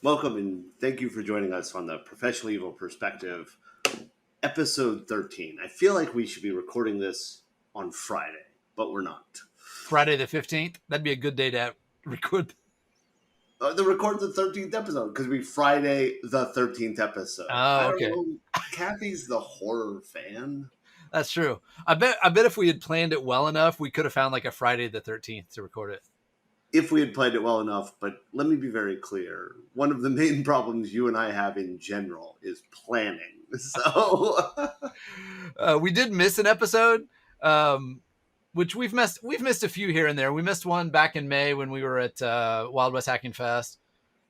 Welcome and thank you for joining us on the Professional Evil Perspective, episode 13. I feel like we should be recording this on Friday, but we're not. Friday the 15th? That'd be a good day to record. Record the 13th episode because we Friday the 13th episode. Oh, okay. I don't know. Kathy's the horror fan. That's true. I bet if we had planned it well enough, we could have found like a Friday the 13th to record it. If we had played it well enough, but let me be very clear. One of the main problems you and I have in general is planning. So we did miss an episode, which we've missed a few here and there. We missed one back in May when we were at Wild West Hacking Fest.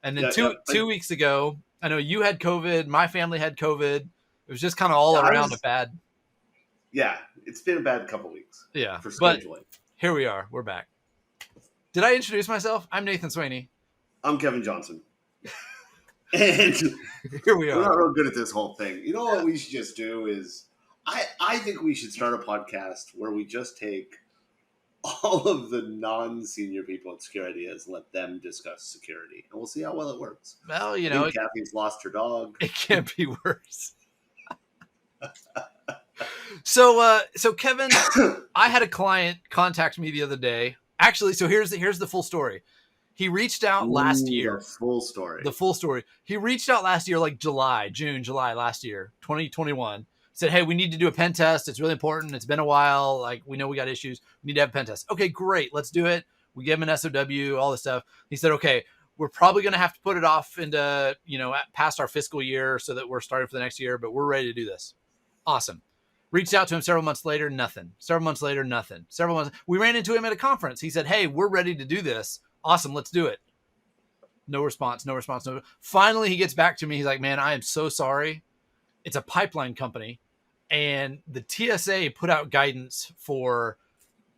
And then two weeks ago, I know you had COVID, my family had COVID. It was just kind of all around a bad. Yeah, it's been a bad couple weeks. Yeah, for scheduling. But here we are. We're back. Did I introduce myself? I'm Nathan Sweeney. I'm Kevin Johnson. And here we are. We're not real good at this whole thing. You know what we should just do is, I think we should start a podcast where we just take all of the non-senior people at Secure Ideas, let them discuss security, and we'll see how well it works. Well, you know, Kathy's lost her dog. It can't be worse. So Kevin, I had a client contact me the other day. Actually, so here's the full story. He reached out last year. The full story. He reached out last year, like June, July last year, 2021. Said, hey, we need to do a pen test. It's really important. It's been a while. Like, we know we got issues. We need to have a pen test. Okay, great. Let's do it. We gave him an SOW, all this stuff. He said, okay, we're probably going to have to put it off into, past our fiscal year so that we're starting for the next year, but we're ready to do this. Awesome. Reached out to him several months later, nothing. Several months later, nothing. Several months. We ran into him at a conference. He said, hey, we're ready to do this. Awesome. Let's do it. No response. Finally, he gets back to me. He's like, man, I am so sorry. It's a pipeline company. And the TSA put out guidance for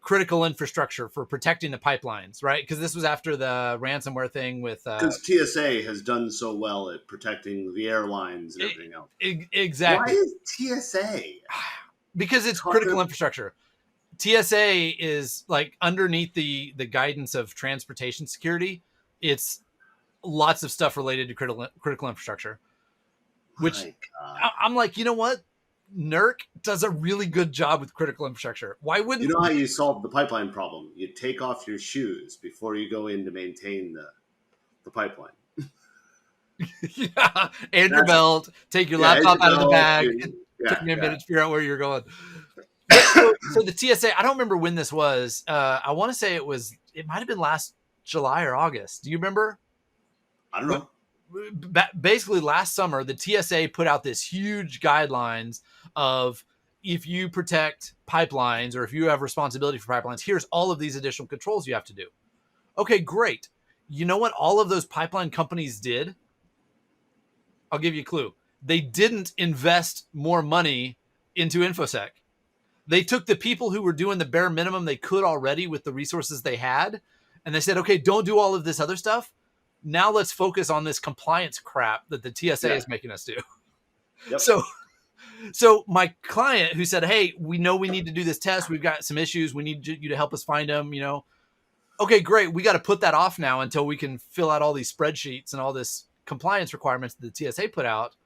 critical infrastructure for protecting the pipelines, right? Because this was after the ransomware thing with... Because TSA has done so well at protecting the airlines and everything else. Exactly. Why is TSA? Because it's critical infrastructure. TSA is like underneath the guidance of transportation security. It's lots of stuff related to critical infrastructure, which I'm like, you know what? NERC does a really good job with critical infrastructure. Why wouldn't you know how you solve the pipeline problem? You take off your shoes before you go in to maintain the pipeline. Yeah, and your belt. Take your laptop out of the bag. Took me a minute to figure out where you're going. So the TSA, I don't remember when this was. I want to say it might have been last July or August. Do you remember? I don't know. Basically, last summer, the TSA put out this huge guidelines of if you protect pipelines or if you have responsibility for pipelines, here's all of these additional controls you have to do. Okay, great. You know what all of those pipeline companies did? I'll give you a clue. They didn't invest more money into InfoSec. They took the people who were doing the bare minimum they could already with the resources they had, and they said, okay, don't do all of this other stuff. Now let's focus on this compliance crap that the TSA is making us do. Yep. So my client who said, hey, we know we need to do this test. We've got some issues. We need you to help us find them, Okay, great. We got to put that off now until we can fill out all these spreadsheets and all this compliance requirements that the TSA put out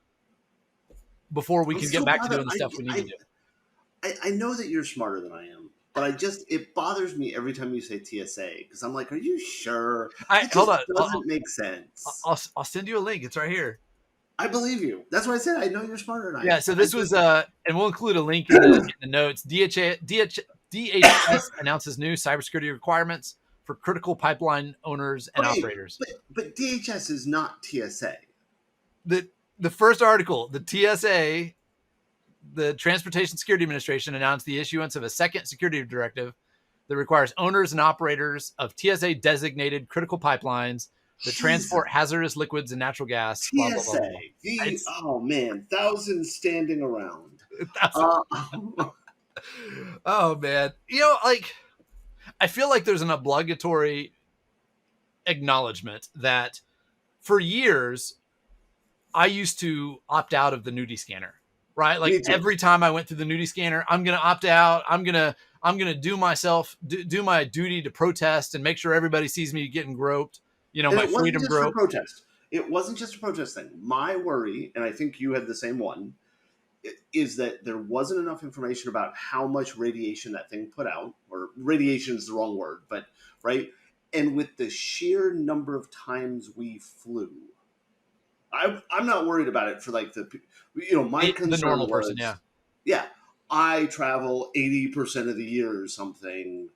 before we can get back to doing the stuff we need to do. I know that you're smarter than I am, but it bothers me every time you say TSA because I'm like, are you sure? Hold on. It doesn't make sense. I'll send you a link. It's right here. I believe you. That's why I said I know you're smarter than I am. Yeah, so this was, and we'll include a link in the notes. DHS announces new cybersecurity requirements for critical pipeline owners and operators. But DHS is not TSA. The first article, the TSA, the Transportation Security Administration, announced the issuance of a second security directive that requires owners and operators of TSA designated critical pipelines that transport hazardous liquids and natural gas. TSA. Blah, blah, blah. Oh man, thousands standing around. Oh man, I feel like there's an obligatory acknowledgement that for years I used to opt out of the nudie scanner. Right? Like every time I went through the nudie scanner, I'm going to opt out. I'm going to do my duty to protest and make sure everybody sees me getting groped. My freedom groped. Protest. It wasn't just a protest thing. My worry, and I think you had the same one, is that there wasn't enough information about how much radiation that thing put out, or radiation is the wrong word, but right. And with the sheer number of times we flew, I'm not worried about it for like my The concern normal person, yeah. was, yeah, I travel 80% of the year or something.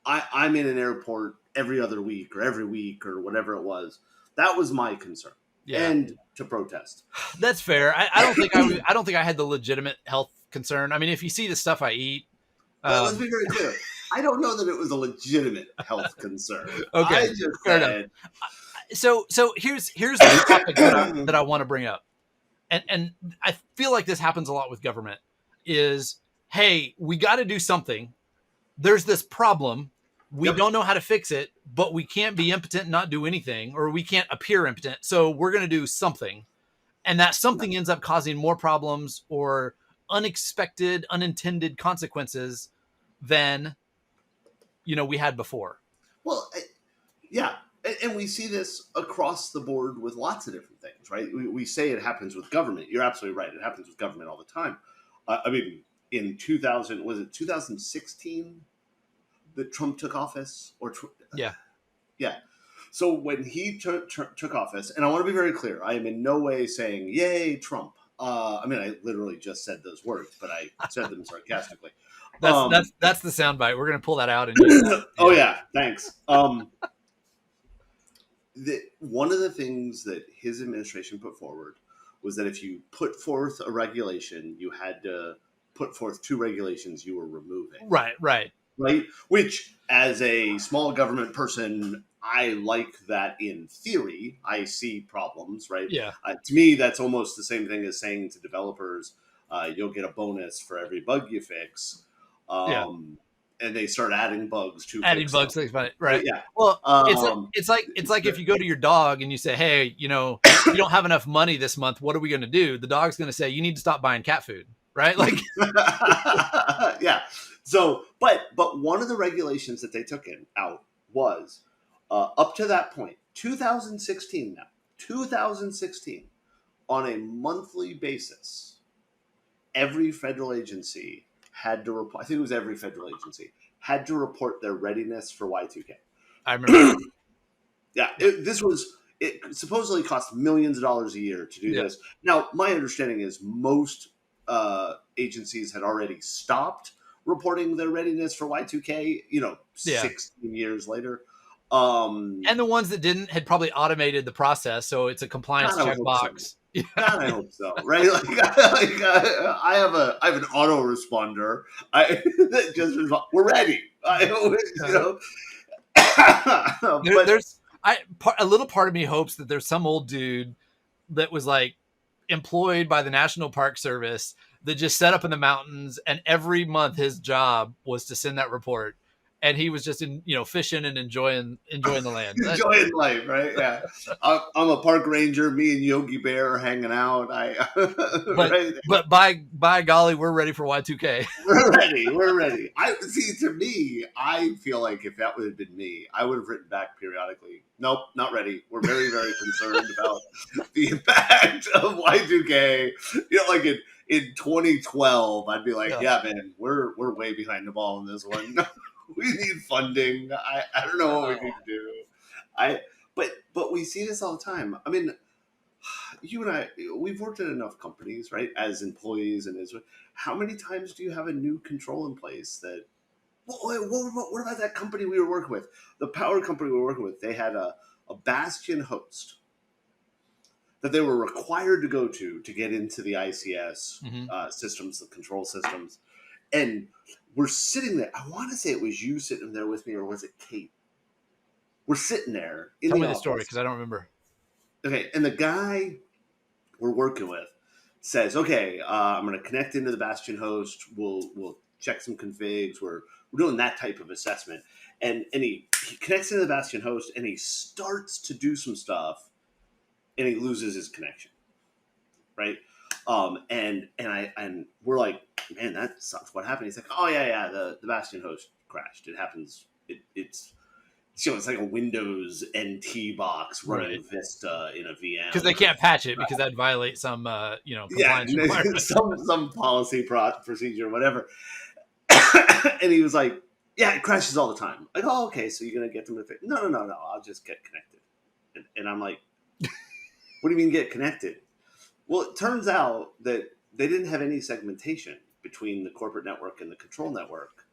I'm in an airport every other week or every week or whatever it was. That was my concern. Yeah. And to protest. That's fair. I don't think I don't think I had the legitimate health concern. I mean, if you see the stuff I eat, Let's be very clear. I don't know that it was a legitimate health concern. okay, I just fair said, enough. So here's the topic that I want to bring up, and I feel like this happens a lot with government. Is, hey, we got to do something. There's this problem. We Yep. don't know how to fix it, but we can't be impotent and not do anything, or we can't appear impotent. So we're going to do something. And that something ends up causing more problems or unexpected, unintended consequences than, we had before. well, yeah. And we see this across the board with lots of different things, right? We say it happens with government. You're absolutely right. It happens with government all the time. I mean, in 2000, was it 2016 that Trump took office? Yeah. Yeah. So when he took office, and I want to be very clear, I am in no way saying, yay, Trump. I mean, I literally just said those words, but I said them sarcastically. That's the soundbite. We're gonna pull that out and use that. Yeah. Oh yeah, thanks. One of the things that his administration put forward was that if you put forth a regulation, you had to put forth two regulations you were removing. Right. Right? Which, as a small government person, I like that in theory. I see problems, right? Yeah. To me, that's almost the same thing as saying to developers, you'll get a bonus for every bug you fix. Yeah. And they start adding bugs to Adding fix bugs, them. things about it. Right. Yeah. Well, Um, it's like if you go to your dog and you say, hey, you don't have enough money this month. What are we going to do? The dog's going to say, you need to stop buying cat food. Right. Like, yeah. So, but one of the regulations that they took out was up to that point, 2016 now, 2016, on a monthly basis, every federal agency had to report, I think it was every federal agency, had to report their readiness for Y2K. I remember. Yeah, it supposedly cost millions of dollars a year to do this. Now, my understanding is most agencies had already stopped reporting their readiness for Y2K, 16 years later. And the ones that didn't had probably automated the process, so it's a compliance checkbox. So. God, I hope so. Right? I have an autoresponder. That just we're ready. There's a little part of me hopes that there's some old dude that was like employed by the National Park Service that just set up in the mountains, and every month his job was to send that report, and he was just fishing and enjoying the land, enjoying life, right? Yeah, I'm a park ranger. Me and Yogi Bear are hanging out. But by golly, we're ready for Y2K. We're ready. To me, I feel like if that would have been me, I would have written back periodically. Nope, not ready. We're very, very concerned about the impact of Y2K. Like in 2012, I'd be like, yeah man, we're way behind the ball in this one. We need funding. I don't know what we need to do. But we see this all the time. I mean, you and I, we've worked at enough companies, right? As employees how many times do you have a new control in place that, what about that company we were working with? The power company we were working with, they had a bastion host that they were required to go to get into the ICS systems, the control systems. And we're sitting there. I want to say it was you sitting there with me, or was it Kate? We're sitting there in Tell the me office. the story, because I don't remember. Okay, and the guy we're working with says, "Okay, I'm going to connect into the Bastion host. We'll check some configs. We're doing that type of assessment." And he connects into the Bastion host, and he starts to do some stuff, and he loses his connection. Right. And we're like, man, that sucks. What happened? He's like, oh yeah, the Bastion host crashed. It happens. So it's like a Windows NT box running Right. Vista in a Because VM. they can't patch it because that'd violate some, Yeah, compliance requirement. some policy procedure, whatever. And he was like, "Yeah, it crashes all the time." Like, "Oh, okay, so you're gonna get them to fix?" No, no, no, no. I'll just get connected. And I'm like, "What do you mean get connected?" Well, it turns out that they didn't have any segmentation between the corporate network and the control network.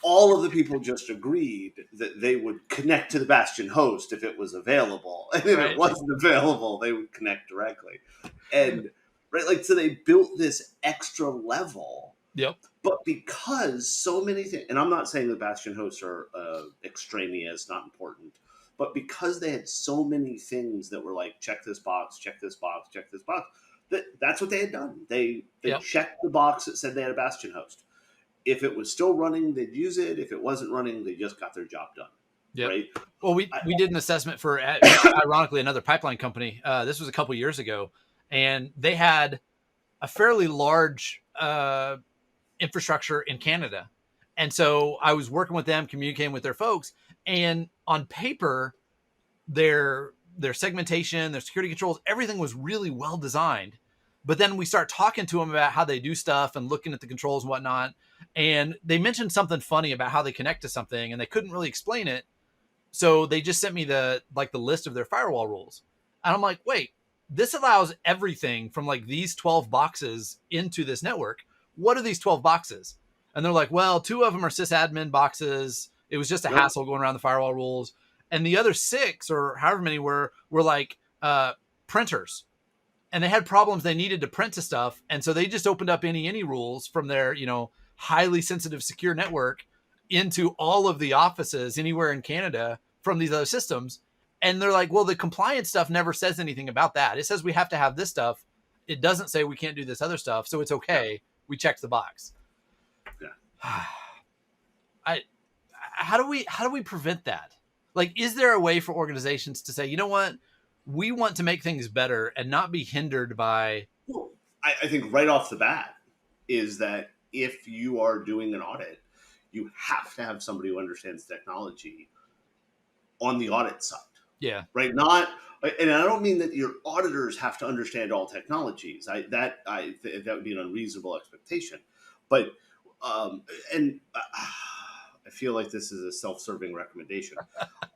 All of the people just agreed that they would connect to the Bastion host if it was available, and if it Right. wasn't available, they would connect directly. And right, like, so they built this extra level, Yep. but because so many things, and I'm not saying the Bastion hosts are extraneous, not important, but because they had so many things that were like, check this box, check this box, check this box, that's what they had done. They Yep. checked the box that said they had a Bastion host. If it was still running, they'd use it. If it wasn't running, they just got their job done. Yep. Right? Well, we did an assessment for, ironically, another pipeline company. This was a couple years ago, and they had a fairly large infrastructure in Canada. And so I was working with them, communicating with their folks, and on paper, their segmentation, their security controls, everything was really well designed. But then we start talking to them about how they do stuff and looking at the controls and whatnot. And they mentioned something funny about how they connect to something, and they couldn't really explain it. So they just sent me the list of their firewall rules. And I'm like, wait, this allows everything from like these 12 boxes into this network. What are these 12 boxes? And they're like, well, 2 of them are sysadmin boxes. It was just a Yep. hassle going around the firewall rules. And the other 6 or however many were like printers. And they had problems they needed to print to stuff. And so they just opened up any rules from their, highly sensitive secure network into all of the offices anywhere in Canada from these other systems. And they're like, well, the compliance stuff never says anything about that. It says we have to have this stuff. It doesn't say we can't do this other stuff. So it's okay. Yeah. We checked the box. Yeah. How do we prevent that? Like, is there a way for organizations to say, you know what? We want to make things better and not be hindered by. Well, I think right off the bat is that if you are doing an audit, you have to have somebody who understands technology on the audit side. Yeah. Right. Not, and I don't mean that your auditors have to understand all technologies. That would be an unreasonable expectation. But and I feel like this is a self-serving recommendation.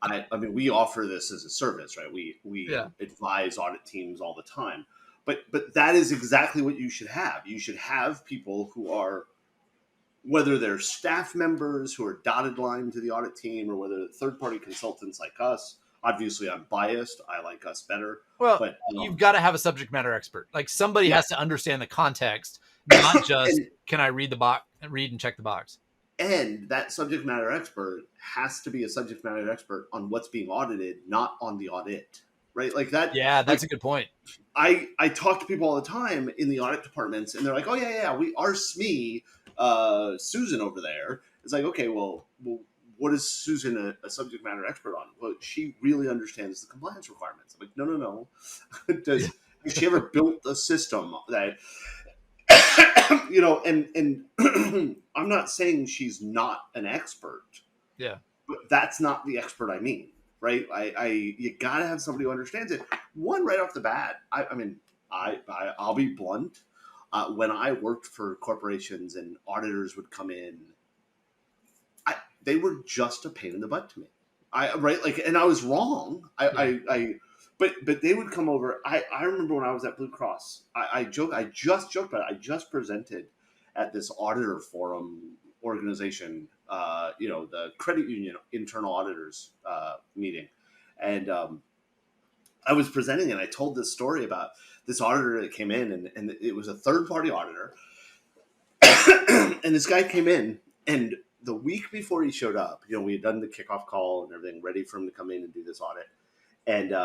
I mean, we offer this as a service, right? We advise audit teams all the time. But that is exactly what you should have. You should have people who are, whether they're staff members who are dotted line to the audit team, or whether third-party consultants like us. Obviously, I'm biased. I like us better. Well, but you've got to have a subject matter expert. Like, somebody has to understand the context, not just can I read and check the box. And that subject matter expert has to be a subject matter expert on what's being audited, not on the audit. Right? Like that. Yeah, that's a good point. I talk to people all the time in the audit departments, and they're like, "Oh yeah, our SME, Susan over there." It's like, okay, well, what is Susan a subject matter expert on? Well, she really understands the compliance requirements. I'm like, no. Has she ever built a system that, and I'm not saying she's not an expert. Yeah. But that's not the expert I mean. Right? You gotta have somebody who understands it. One, right off the bat, I'll be blunt. When I worked for corporations and auditors would come in, they were just a pain in the butt to me. And I was wrong. But they would come over. I remember when I was at Blue Cross. I just joked about it. I just presented at this auditor forum organization, the credit union internal auditors meeting. And I was presenting and I told this story about this auditor that came in, and it was a third-party auditor. And this guy came in, and the week before he showed up, we had done the kickoff call and everything, ready for him to come in and do this audit. And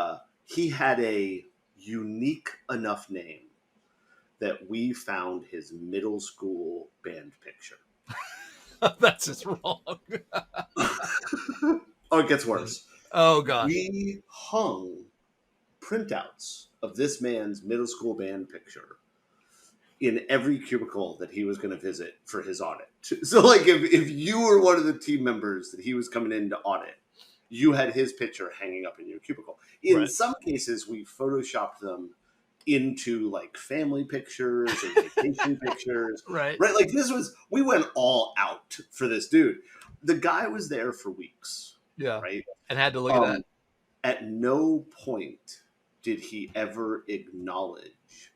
he had a unique enough name that we found his middle school band picture. That's just wrong. Oh, it gets worse. Oh, gosh. We hung printouts of this man's middle school band picture in every cubicle that he was going to visit for his audit. So, like, if you were one of the team members that he was coming in to audit, you had his picture hanging up in your cubicle. In Right. some cases, we photoshopped them into like family pictures or vacation pictures, Right. right? Like we went all out for this dude. The guy was there for weeks, Yeah. right? And had to look at that. At no point did he ever acknowledge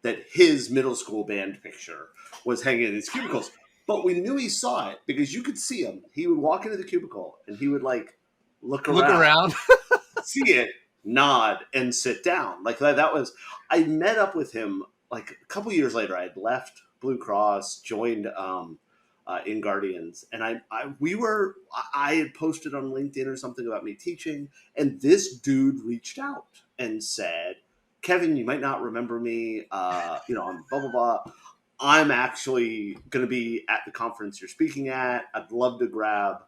that his middle school band picture was hanging in his cubicles. But we knew he saw it because you could see him. He would walk into the cubicle and he would like look around. See it, nod, and sit down. Like that was. I met up with him like a couple years later. I had left Blue Cross, joined in Guardians, and I had posted on LinkedIn or something about me teaching, and this dude reached out and said, "Kevin, you might not remember me. I'm blah blah blah. I'm actually going to be at the conference you're speaking at. I'd love to grab."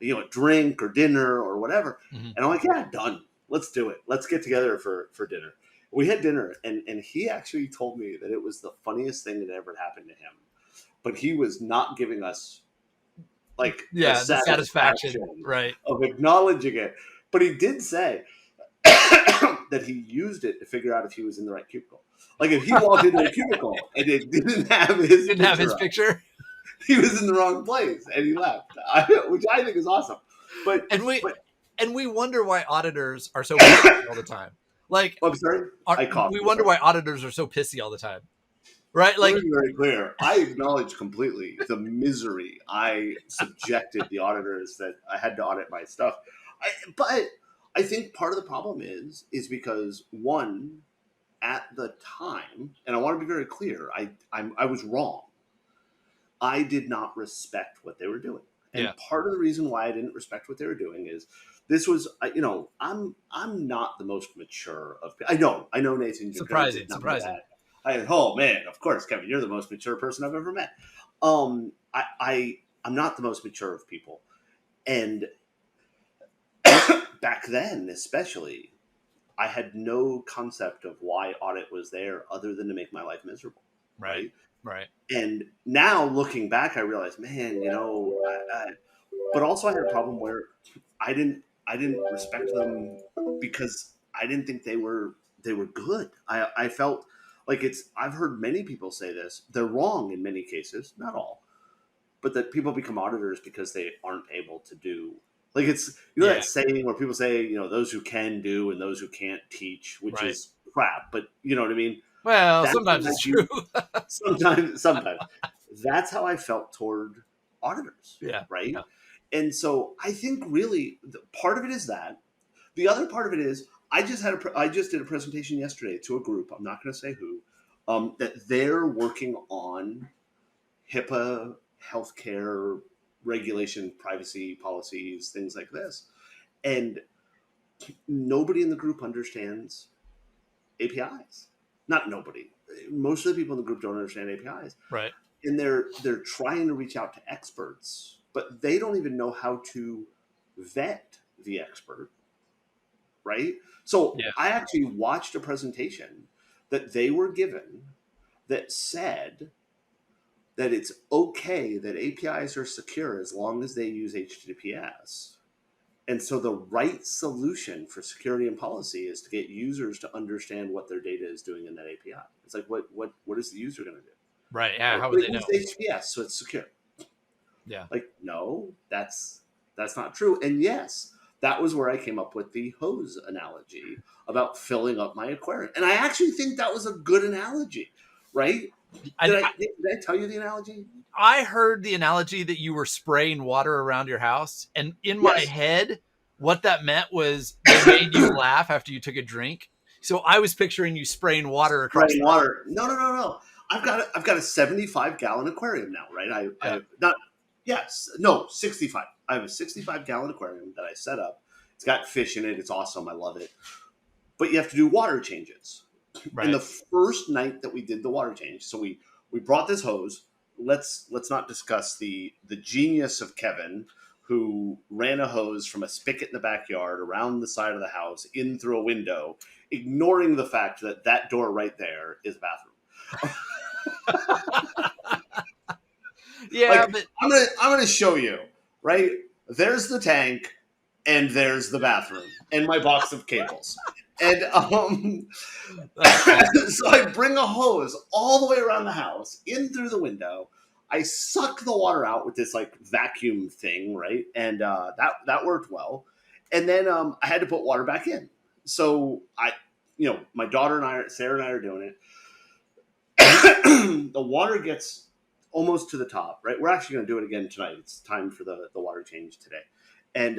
A drink or dinner or whatever. Mm-hmm. And I'm like, yeah, done. Let's do it. Let's get together for dinner. We had dinner, and he actually told me that it was the funniest thing that ever happened to him. But he was not giving us like the satisfaction right of acknowledging it. But he did say that he used it to figure out if he was in the right cubicle. Like if he walked into a cubicle and it didn't have his picture. He was in the wrong place and he left, which I think is awesome. But we wonder why auditors are so pissy all the time. Like, I'm sorry, we wonder why auditors are so pissy all the time, right? Like, let me be very clear. I acknowledge completely the misery I subjected the auditors that I had to audit my stuff. But I think part of the problem is because one, at the time, and I want to be very clear, I was wrong. I did not respect what they were doing. And part of the reason why I didn't respect what they were doing is this was, I'm not the most mature of. I know, Nathan. Surprising. Oh man, of course, Kevin, you're the most mature person I've ever met. I'm not the most mature of people, and back then, especially, I had no concept of why audit was there other than to make my life miserable. Right. And now looking back, I realized, man, but also I had a problem where I didn't respect them because I didn't think they were good. I felt like I've heard many people say this. They're wrong in many cases, not all, but that people become auditors because they aren't able to do. Like it's that saying where people say, those who can do and those who can't teach, which is crap. But you know what I mean? Well, sometimes it's true. sometimes. That's how I felt toward auditors. Yeah. Right. Yeah. And so I think really part of it is that. The other part of it is I just did a presentation yesterday to a group. I'm not going to say who. That they're working on HIPAA, healthcare regulation, privacy policies, things like this, and nobody in the group understands APIs. Not nobody. Most of the people in the group don't understand APIs. Right. And they're trying to reach out to experts, but they don't even know how to vet the expert. Right? So I actually watched a presentation that they were given that said that it's okay that APIs are secure as long as they use HTTPS. And so the right solution for security and policy is to get users to understand what their data is doing in that API. It's like, what is the user going to do? Right. Yeah. How would they know? It's HTTPS, so it's secure. Yeah. Like, no, that's not true. And yes, that was where I came up with the hose analogy about filling up my aquarium. And I actually think that was a good analogy, right? Did I tell you the analogy? I heard the analogy that you were spraying water around your house. And in my head, what that meant was they made you laugh after you took a drink. So I was picturing you spraying water across the water. No. I've got a 75-gallon aquarium now, right? 65. I have a 65-gallon aquarium that I set up. It's got fish in it. It's awesome. I love it. But you have to do water changes. Right. And the first night that we did the water change, so we brought this hose. Let's not discuss the genius of Kevin, who ran a hose from a spigot in the backyard around the side of the house in through a window, ignoring the fact that door right there is a bathroom. Yeah, but I'm gonna show you. Right there's the tank. and there's the bathroom and my box of cables. And so I bring a hose all the way around the house, in through the window. I suck the water out with this like vacuum thing, right? And that worked well. And then I had to put water back in. So my daughter and I, Sarah and I, are doing it. The water gets almost to the top, right? We're actually going to do it again tonight. It's time for the water change today. And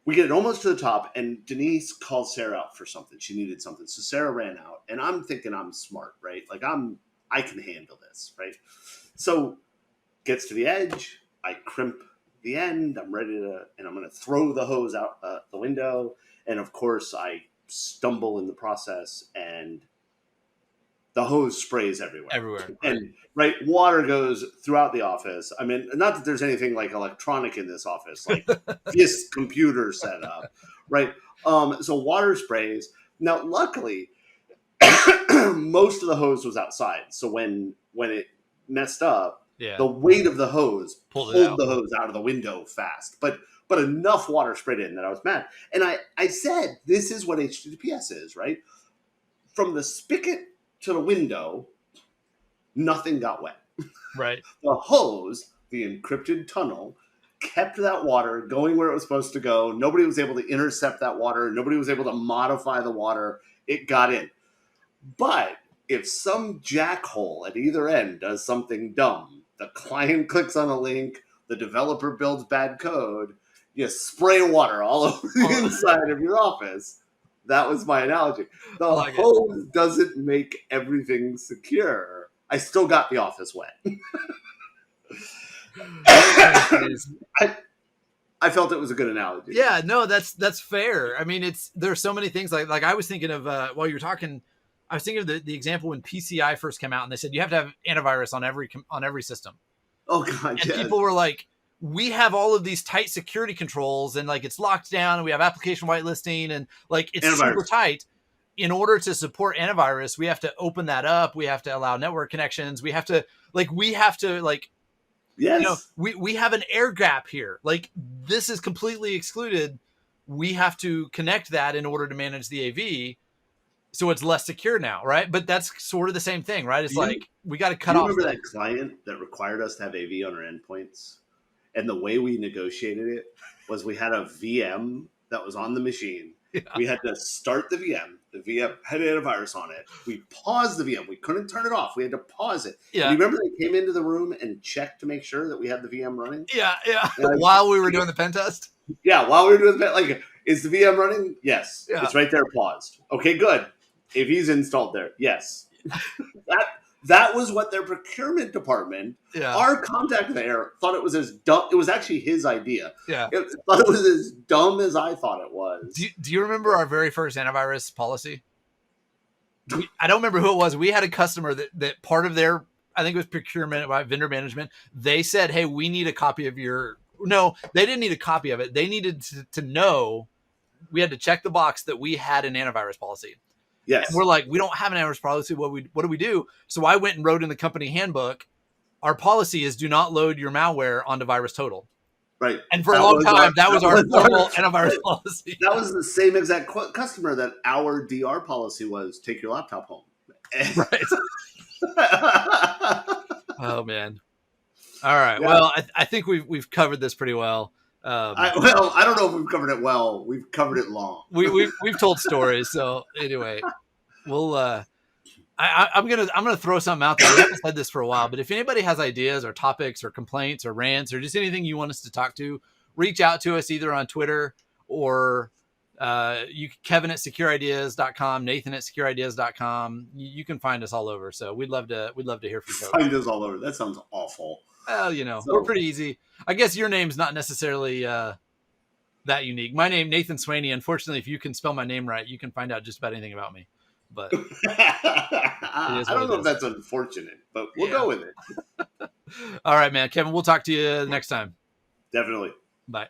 we get it almost to the top, and Denise calls Sarah out for something. She needed something. So Sarah ran out, and I'm thinking I'm smart, right? Like I can handle this, right? So gets to the edge. I crimp the end. I'm ready and I'm going to throw the hose out the window. And of course, I stumble in the process, and the hose sprays everywhere. And water goes throughout the office. I mean, not that there's anything like electronic in this office, like this computer setup, right? So water sprays. Now, luckily, most of the hose was outside. So when it messed up, the weight of the hose pulled the hose out of the window fast. But enough water sprayed in that I was mad. And I said, this is what HTTPS is, right? From the spigot to the window, nothing got wet. Right. The hose, the encrypted tunnel, kept that water going where it was supposed to go. Nobody was able to intercept that water. Nobody was able to modify the water. It got in. But if some jackhole at either end does something dumb, the client clicks on a link, the developer builds bad code, you spray water all over the inside of your office. That was my analogy. The hose doesn't make everything secure. I still got the office wet. I felt it was a good analogy. Yeah, no, that's fair. I mean, there's so many things like I was thinking of while you were talking. I was thinking of the example when PCI first came out, and they said you have to have antivirus on every system. Oh God! And people were like, we have all of these tight security controls, and like it's locked down, and we have application whitelisting, and like it's super tight. In order to support antivirus, we have to open that up. We have to allow network connections. We have to yes. We have an air gap here. Like this is completely excluded. We have to connect that in order to manage the AV. So it's less secure now, right? But that's sort of the same thing, right? It's we got to cut off. Remember that client that required us to have AV on our endpoints? And the way we negotiated it was we had a VM that was on the machine. Yeah. We had to start the VM. The VM had antivirus on it. We paused the VM. We couldn't turn it off. We had to pause it. Yeah. You remember they came into the room and checked to make sure that we had the VM running? Yeah. While we were doing the pen test? Yeah, while we were doing the pen, like, is the VM running? Yes. Yeah. It's right there paused. Okay, good. If he's installed there, yes. That was what their procurement department, our contact there, thought it was as dumb. It was actually his idea. Yeah. Thought it was as dumb as I thought it was. Do you remember our very first antivirus policy? I don't remember who it was. We had a customer that part of their, I think it was procurement, vendor management. They said, hey, we need a copy of your, no, they didn't need a copy of it. They needed to know, we had to check the box that we had an antivirus policy. Yes. And we're like, we don't have an antivirus policy. What do we do? So I went and wrote in the company handbook, our policy is do not load your malware onto VirusTotal. Right. And for a long time, that was our formal antivirus policy. That was the same exact customer that our DR policy was, take your laptop home. Right. Oh, man. All right. Yeah. Well, I think we've covered this pretty well. I don't know if we've covered it well. We've covered it long. We've told stories. So anyway, we'll. I'm gonna throw something out there. We haven't said this for a while, but if anybody has ideas or topics or complaints or rants or just anything you want us to talk to, reach out to us either on Twitter or Kevin at secureideas.com, Nathan at secureideas.com. You can find us all over. So we'd love to hear from you. Find us all over. That sounds awful. Well, we're pretty easy. I guess your name's not necessarily that unique. My name, Nathan Swaney. Unfortunately, if you can spell my name right, you can find out just about anything about me. But I don't know if that's unfortunate, but we'll go with it. All right, man. Kevin, we'll talk to you next time. Definitely. Bye.